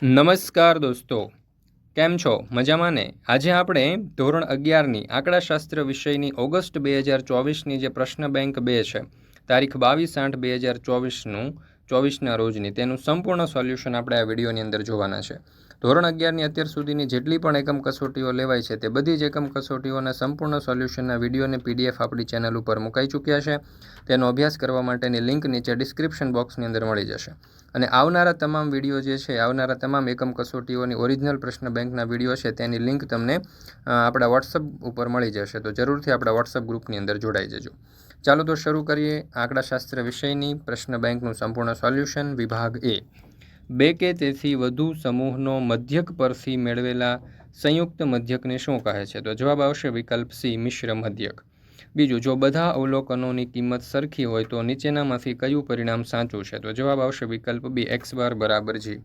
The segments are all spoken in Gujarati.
નમસ્કાર દોસ્તો, કેમ છો? મજામાં ને? આજે આપણે ધોરણ 11ની આંકડાશાસ્ત્ર વિષયની ઓગસ્ટ 2024ની જે પ્રશ્ન બેંક 2 છે, તારીખ 22/8/2024ના રોજની તેનું સંપૂર્ણ સોલ્યુશન આપણે આ વિડીયોની અંદર જોવાના છે. ધોરણ 11ની અત્યાર સુધીની જેટલી પણ એકમ કસોટીઓ લેવાય છે તે બધી જ એકમ કસોટીઓના સંપૂર્ણ સોલ્યુશનના વિડીયોને PDF આપણી ચેનલ ઉપર મુકાઈ ચૂક્યા છે. તેનો અભ્યાસ કરવા માટેની લિંક નીચે ડિસ્ક્રિપ્શન બોક્સની અંદર મળી જશે. અને આવનારા તમામ વિડીયો જે છે, આવનારા તમામ એકમ કસોટીઓની ઓરિજિનલ પ્રશ્ન બેંકના વિડીયો છે તેની લિંક તમને આપણા વોટ્સઅપ ઉપર મળી જશે. તો જરૂરથી આપણા વોટ્સઅપ ગ્રુપની અંદર જોડાઈ જજો. ચાલો તો શરૂ કરીએ આંકડાશાસ્ત્ર વિષયની પ્રશ્ન બેંકનું સંપૂર્ણ સોલ્યુશન. વિભાગ એ. બે કે તેથી વધુ સમૂહનો મધ્યક પરથી મેળવેલા સંયુક્ત મધ્યકને શું કહે છે? તો જવાબ આવશે વિકલ્પ સી, મિશ્ર મધ્યક. બીજું, જો બધા અવલોકનોની કિંમત સરખી હોય તો નીચેનામાંથી કયું પરિણામ સાચું છે? તો જવાબ આવશે વિકલ્પ બી, x બાર બરાબર g.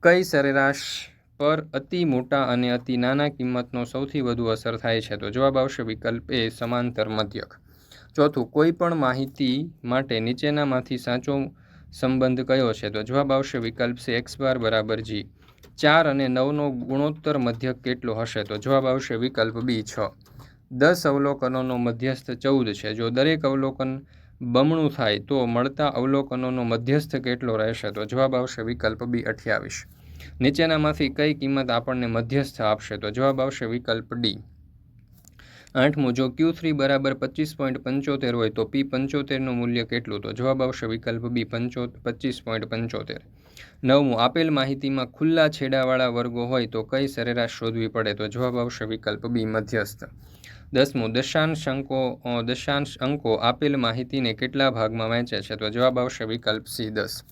કઈ સરેરાશ પર અતિ મોટા અને અતિ નાના કિંમતનો સૌથી વધુ અસર થાય છે? તો જવાબ આવશે વિકલ્પ એ, સમાંતર મધ્યક. ચોથું, કોઈ પણ માહિતી માટે નીચેનામાંથી સાચો સંબંધ કયો છે? તો જવાબ આવશે વિકલ્પ સી, x બાર બરાબર g. 4 અને 9નો ગુણોત્તર મધ્યક કેટલો હશે? તો જવાબ આવશે વિકલ્પ બી, 6. 10 અવલોકનોનો મધ્યસ્થ 14 છે. જો દરેક અવલોકન બમણું થાય તો મળતા અવલોકનોનો મધ્યસ્થ કેટલો રહેશે? તો જવાબ આવશે વિકલ્પ બી, 28. નીચેનામાંથી કઈ કિંમત આપણને મધ્યસ્થ આપશે? તો જવાબ આવશે વિકલ્પ ડી. 8મું, જો Q3 બરાબર 25.75 હોય તો P75નું મૂલ્ય કેટલું? તો જવાબ આવશે વિકલ્પ બી, 25.75. 9મું, આપેલ માહિતીમાં ખુલ્લા છેડાવાળા વર્ગો હોય તો કઈ સરેરાશ શોધવી પડે? તો જવાબ આવશે વિકલ્પ બી, મધ્યસ્થ. 10મું, દશાંશ અંકો આપેલ માહિતીને કેટલા ભાગમાં વહેંચે છે? તો જવાબ આવશે વિકલ્પ સી, 10.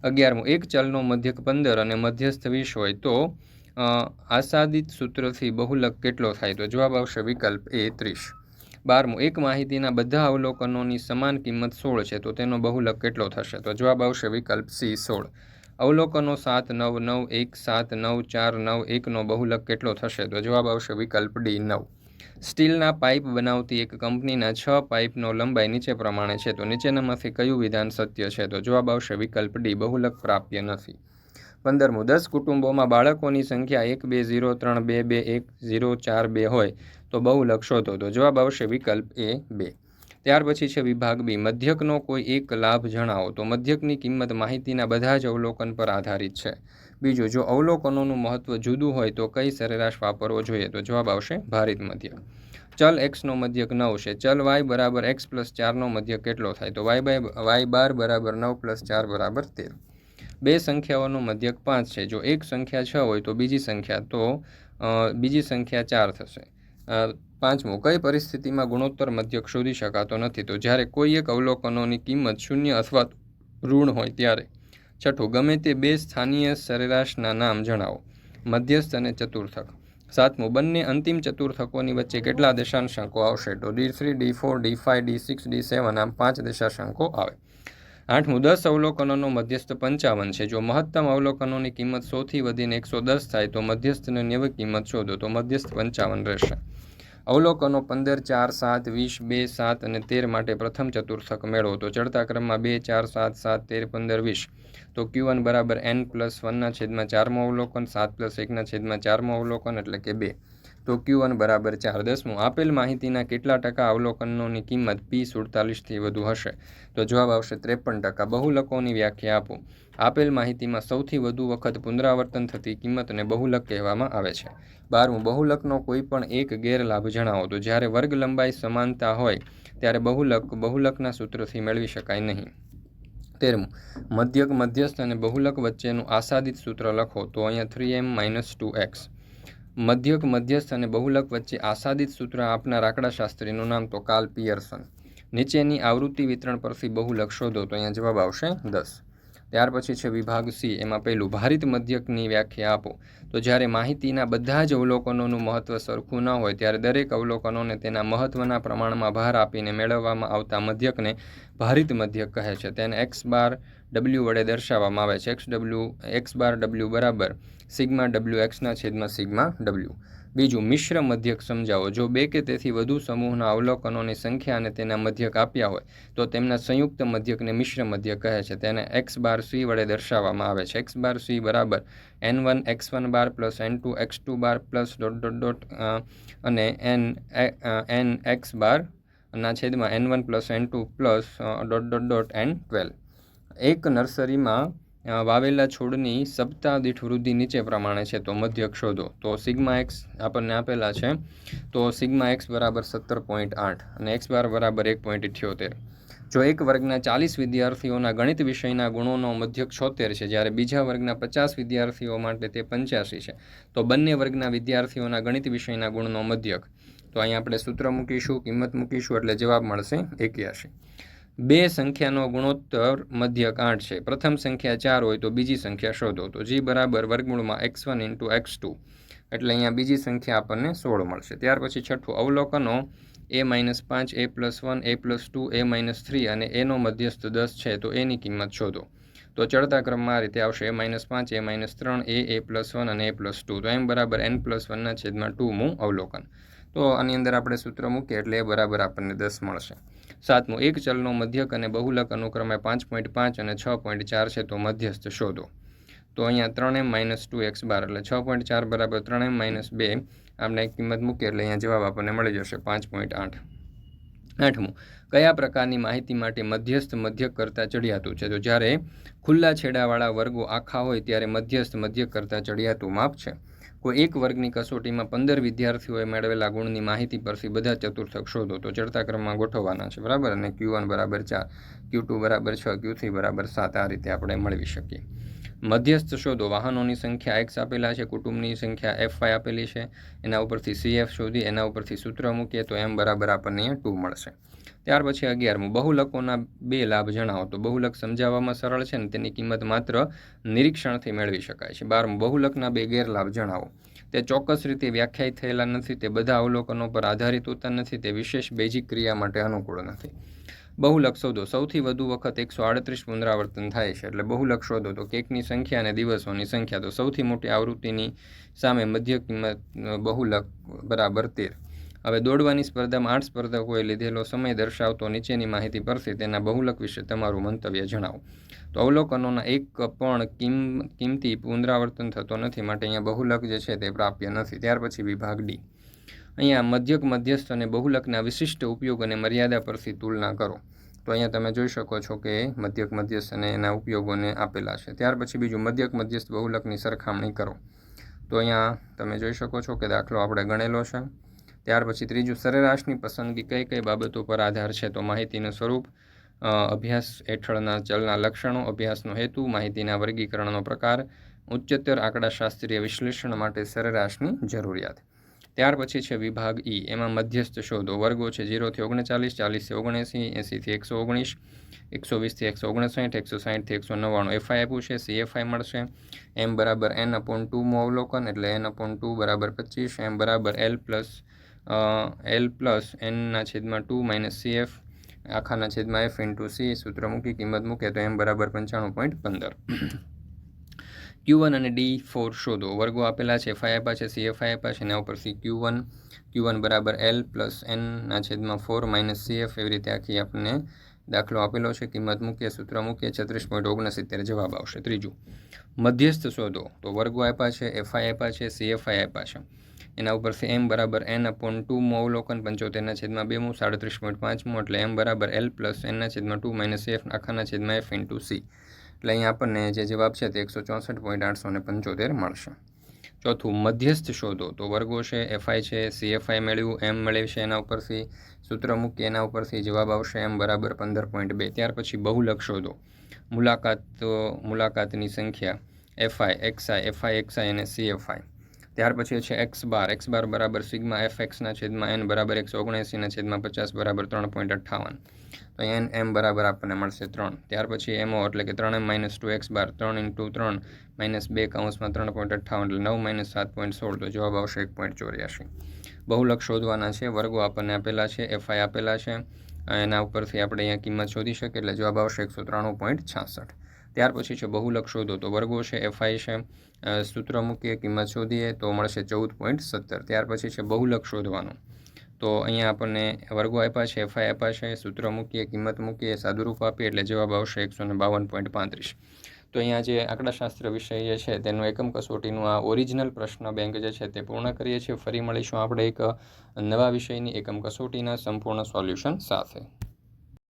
11મું, એક ચલનો મધ્યક 15 અને મધ્યસ્થ 20 હોય તો આસાદિત સૂત્રથી બહુલક કેટલો થાય? તો જવાબ આવશે વિકલ્પ એ, 30. 12મું, એક માહિતીના બધા અવલોકનોની સમાન કિંમત 16 છે તો તેનો બહુલક કેટલો થશે? તો જવાબ આવશે વિકલ્પ સી, 16. અવલોકનો 7, 9, 9, 1, 7, 9, 4, 9, 1નો બહુલક કેટલો થશે? તો જવાબ આવશે વિકલ્પ ડી, 9. સ્ટીલના પાઇપ બનાવતી એક કંપનીના 6 પાઇપનો લંબાઈ નીચે પ્રમાણે છે તો નીચેનામાંથી કયું વિધાન સત્ય છે? તો જવાબ આવશે વિકલ્પ ડી, બહુલક પ્રાપ્ય નથી. 15મું, 10 કુટુંબોમાં બાળકોની સંખ્યા 1, 2, 0, 3, 2, 2, 1, 0, 4, 2 હોય તો બહુલક શોધો. તો જવાબ આવશે વિકલ્પ એ, 2. ત્યાર પછી છે વિભાગ બી, મધ્યકનો કોઈ એક લાભ જણાવો. તો મધ્યકની કિંમત માહિતીના બધા જ અવલોકન પર આધારિત છે. બીજું, જો અવલોકનોનું મહત્વ જુદું હોય તો કઈ સરેરાશ વાપરવો જોઈએ? તો જવાબ આવશે ભારિત મધ્યક. ચલ xનો મધ્યક 9 છે. ચલ y બરાબર x પ્લસ 4નો મધ્યક કેટલો થાય? તો y બાર બરાબર 9 પ્લસ 4 બરાબર 13. બે સંખ્યાઓનો મધ્યક 5 છે. જો એક સંખ્યા 6 હોય તો બીજી સંખ્યા 4 થશે. 5મું, કઈ પરિસ્થિતિમાં ગુણોત્તર મધ્યક શોધી શકાતો નથી? તો જ્યારે કોઈ એક અવલોકનોની કિંમત 0 અથવા ઋણ હોય ત્યારે. 6ઠું, ગમે તે બે સ્થાનીય સરેરાશના નામ જણાવો, મધ્યસ્થ અને ચતુર્થક. 7મું, બંને અંતિમ ચતુર્થકોની વચ્ચે કેટલા દશાંશાંકો આવશે? તો D3, D4, D5, D6, D7 આમ 5 દશાંશાંકો આવે. 8મું, 10 અવલોકનોનો મધ્યસ્થ 55 છે. જો મહત્તમ અવલોકનોની કિંમત 100થી વધીને 110 થાય તો મધ્યસ્થની નવી કિંમત શોધો. તો મધ્યસ્થ 55 રહેશે. અવલોકનો 15, 4, 7, 20, 2, 7 અને 13 માટે પ્રથમ ચતુર્થક મેળવો. તો ચડતા ક્રમમાં 2, 4, 7, 7, 13, 15, 20. તો Q1 બરાબર n+1/4મું અવલોકન, 7+1/4મું અવલોકન એટલે કે 2. તો Q1 બરાબર 4. 10મું, આપેલ માહિતીના કેટલા ટકા અવલોકનોની કિંમત P47થી વધુ હશે? તો જવાબ આવશે 53%. બહુલકોની વ્યાખ્યા આપો. આપેલ માહિતીમાં સૌથી વધુ વખત પુનરાવર્તન થતી કિંમતને બહુલક કહેવામાં આવે છે. 12મું, બહુલકનો કોઈ પણ એક ગેરલાભ જણાવો. તો જ્યારે વર્ગ લંબાઈ સમાનતા હોય ત્યારે બહુલકના સૂત્રથી મેળવી શકાય નહીં. 13મું, મધ્યક, મધ્યસ્થ અને બહુલક વચ્ચેનું આસાદિત સૂત્ર લખો. તો અહીંયા 3m - 2x. મધ્યક, મધ્યસ્થ અને બહુલક વચ્ચે આસાદિત સૂત્ર આપનાર આંકડાશાસ્ત્રીનું નામ? તો કાર્લ પિયર્સન. નીચેની આવૃત્તિ વિતરણ પરથી બહુલક શોધો. તો અહીંયા જવાબ આવશે 10. ત્યાર પછી છે વિભાગ સી. એમાં પહેલું, ભારિત મધ્યકની વ્યાખ્યા આપો. તો જ્યારે માહિતીના બધા જ અવલોકનોનું મહત્વ સરખું ન હોય ત્યારે દરેક અવલોકનોને તેના મહત્વના પ્રમાણમાં ભાર આપીને મેળવવામાં આવતા મધ્યકને ભારિત મધ્યક કહે છે. તેને x બાર w વડે દર્શાવવામાં આવે છે. x બાર w બરાબર સિગ્મા w x/સિગ્મા w. બીજું, મિશ્ર મધ્યક સમજાવો. જો બે કે તેથી વધુ સમૂહના અવલોકનોની સંખ્યા અને તેના મધ્યક આપ્યા હોય તો તેમના સંયુક્ત મધ્યકને મિશ્ર મધ્યક કહે છે. તેને x બાર c વડે દર્શાવવામાં આવે છે. x બાર c બરાબર n1 x1 બાર પ્લસ n2 x2 બાર પ્લસ ... અને n x બાર ના છેદમાં n1 plus n2 plus ... n12. એક નર્સરીમાં વાવેલા છોડની સપ્તાહ દીઠ વૃદ્ધિ નીચે પ્રમાણે છે, તો મધ્યક શોધો. તો સિગ્મા એક્સ આપણને આપેલા છે, તો સિગ્મા એક્સ બરાબર 17.8 અને એક્સ બાર બરાબર 1.78. જો એક વર્ગના 40 વિદ્યાર્થીઓના ગણિત વિષયના ગુણોનો મધ્યક 76 છે, જ્યારે બીજા વર્ગના 50 વિદ્યાર્થીઓ માટે તે 85 છે, તો બંને વર્ગના વિદ્યાર્થીઓના ગણિત વિષયના ગુણનો મધ્યક. તો અહીં આપણે સૂત્ર મૂકીશું, કિંમત મૂકીશું, એટલે જવાબ મળશે 81. બે સંખ્યાનો ગુણોત્તર મધ્યક 8 છે. પ્રથમ સંખ્યા 4 હોય તો બીજી સંખ્યા શોધો. તો g બરાબર વર્ગમૂળમાં x1 ઇન્ટુ x2, એટલે અહીંયા બીજી સંખ્યા આપણને 16 મળશે. ત્યાર પછી છઠ્ઠું, અવલોકનો a-5, a+1, a+2, a-3 અને એનો મધ્યસ્થ 10 છે, તો એની કિંમત શોધો. તો ચડતા ક્રમમાં આ રીતે આવશે: a-5, a-3, a+1 અને a+2. તો m બરાબર n+1 છેદમાં 2મું અવલોકન. તો આની અંદર આપણે સૂત્ર મૂકીએ એટલે એ બરાબર આપણને 10 મળશે. સાતમું, એક ચલનો મધ્યક અને બહુલક અનુક્રમે 5.5 અને 6.4 છે, તો મધ્યસ્થ શોધો. તો અહીંયા 3m - 2x બાર એટલે 6.4 બરાબર 3m - 2, આપણે કિંમત મૂકીએ એટલે અહીંયા જવાબ આપણને મળી જશે 5.8. આઠમું, કયા પ્રકારની માહિતી માટે મધ્યસ્થ મધ્યક કરતાં ચડિયાતું છે? તો જ્યારે ખુલ્લા છેડાવાળા વર્ગો આખા હોય ત્યારે મધ્યસ્થ મધ્યક કરતાં ચડિયાતું માપ છે. કોઈ એક વર્ગની કસોટીમાં 15 વિદ્યાર્થીઓએ મેળવેલા ગુણની માહિતી પરથી બધા ચતુર્થક શોધો. તો ચડતા ક્રમમાં ગોઠવવાના છે, બરાબર. અને q1 બરાબર 4, q2 બરાબર 6, q3 બરાબર 7, આ રીતે આપણે મેળવી શકીએ. મધ્યસ્થ શોધો. વાહનોની સંખ્યા x આપેલા છે, કુટુંબની સંખ્યા fy આપેલી છે, એના ઉપરથી cf શોધી, એના ઉપરથી સૂત્ર મૂકીએ તો m બરાબર આપણને અહીંયા 2 મળશે. ત્યાર પછી 11મું, બહુલકોના 2 લાભ જણાવો. તો બહુલક સમજાવવામાં સરળ છે ને તેની કિંમત માત્ર નિરીક્ષણથી મેળવી શકાય છે. 12મું, બહુલકના 2 ગેરલાભ જણાવો. તે ચોક્કસ રીતે વ્યાખ્યાયિત થયેલા નથી, તે બધા અવલોકનો પર આધારિત હોતા નથી, તે વિશેષ બેઝિક ક્રિયા માટે અનુકૂળ નથી. બહુલક શોધો. સૌથી વધુ વખત 138 પુનરાવર્તન થાય છે, એટલે બહુલક શોધો. તો કેકની સંખ્યા અને દિવસોની સંખ્યા. તો સૌથી મોટી આવૃત્તિની સામે મધ્ય કિંમત બહુલક બરાબર 13. હવે દોડવાની સ્પર્ધામાં 8 સ્પર્ધકોએ લીધેલો સમય દર્શાવતો નીચેની માહિતી પરથી તેના બહુલક વિશે તમારું મંતવ્ય જણાવો. તો અવલોકનોના એક પણ કિંમતી પુનરાવર્તન થતો નથી, માટે અહીંયા બહુલક જે છે તે પ્રાપ્ય નથી. ત્યાર પછી વિભાગ ડી. અહીંયા મધ્યક, મધ્યસ્થ અને બહુલકના વિશિષ્ટ ઉપયોગ અને મર્યાદા પરથી તુલના કરો. તો અહીંયા તમે જોઈ શકો છો કે મધ્યક, મધ્યસ્થ અને એના ઉપયોગોને આપેલા છે. ત્યાર પછી બીજું, મધ્યક, મધ્યસ્થ, બહુલકની સરખામણી કરો. તો અહીંયા તમે જોઈ શકો છો કે દાખલો આપણે ગણેલો છે. ત્યાર પછી ત્રીજું, સરેરાશની પસંદગી કઈ કઈ બાબતો પર આધાર છે? તો માહિતીનું સ્વરૂપ, અભ્યાસ હેઠળના ચલના લક્ષણો, અભ્યાસનો હેતુ, માહિતીના વર્ગીકરણનો પ્રકાર, ઉચ્ચતર આંકડાશાસ્ત્રીય વિશ્લેષણ માટે સરેરાશની જરૂરિયાત. ત્યાર પછી છે વિભાગ ઈ, એમાં મધ્યસ્થ શોધો. વર્ગો છે 0 થી 39, 40 થી 79, 80 થી 119, 120 થી 159, 160 થી 199. FI આપ્યું છે, CFI મળશે. m બરાબર n/2 મું અવલોકન, એટલે n/2 બરાબર 25, m બરાબર l પ્લસ n/2 - CF આખાના છેદમાં f ઇન્ટુ c, સૂત્ર મૂકી કિંમત મૂકે તો m બરાબર 95.15. Q1 અને D4 શોધો. વર્ગો આપેલા છે, FI આપ્યા છે, CFI આપ્યા છે, એના ઉપરથી Q1 બરાબર L પ્લસ n/4 - CF, એવી રીતે આખી આપણને દાખલો આપેલો છે. કિંમત મૂકીએ, સૂત્ર મૂકીએ, 36.69 જવાબ આવશે. ત્રીજું, મધ્યસ્થ શોધો. તો વર્ગો આપ્યા છે, FI આપ્યા છે, CFI આપ્યા છે, એના ઉપરથી m બરાબર n/2 મું અવલોકન, 75/2 મું, 37.5 મું, એટલે m બરાબર L પ્લસ n/2 - CF આખાના છેદમાં f ઇન્ટુ c, એટલે અહીંયા આપણને જે જવાબ છે તે 164.875 મળશે. ચોથું, મધ્યસ્થ શોધો. તો વર્ગો છે, FI છે, CFI મેળવ્યું, m મળે છે, એના ઉપરથી સૂત્ર મૂકી, એના ઉપરથી જવાબ આવશે m બરાબર 15.2. ત્યાર પછી બહુલક શોધો. મુલાકાતની સંખ્યા FI, XI અને CFI. ત્યાર પછી છે x બાર બરાબર સિગ્મા fx n બરાબર 179/50 બરાબર 3.58. તો અહીંયા m બરાબર આપણને મળશે 3. ત્યાર પછી mo એટલે કે 3m - 2x બાર, 3 ઇન્ટુ 3 -2 કૌંસમાં 3.58 એટલે 9 - 7.16, તો જવાબ આવશે 1.84. બહુલક શોધવાના છે. વર્ગો આપણને આપેલા છે, FI આપેલા છે, એના ઉપરથી આપણે અહીંયા કિંમત શોધી શકીએ, એટલે જવાબ આવશે 193.66. ત્યાર પછી છે બહુલક શોધો, તો વર્ગો છે FI છે, સૂત્ર મૂકીએ, કિંમત શોધીએ તો મળશે 14.17. ત્યાર પછી છે બહુલક શોધવાનું, તો અહીંયા આપણને વર્ગો આપ્યા છે, FI આપ્યા છે, સૂત્ર મૂકીએ, કિંમત મૂકીએ, સાદુરૂપ આપીએ એટલે જવાબ આવશે 152.35. તો અહીંયા જે આંકડાશાસ્ત્ર વિષય જે છે તેનું એકમ કસોટીનું આ ઓરિજિનલ પ્રશ્ન બેંક જે છે તે પૂર્ણ કરીએ છીએ. ફરી મળીશું આપણે એક નવા વિષયની એકમ કસોટીના સંપૂર્ણ સોલ્યુશન સાથે.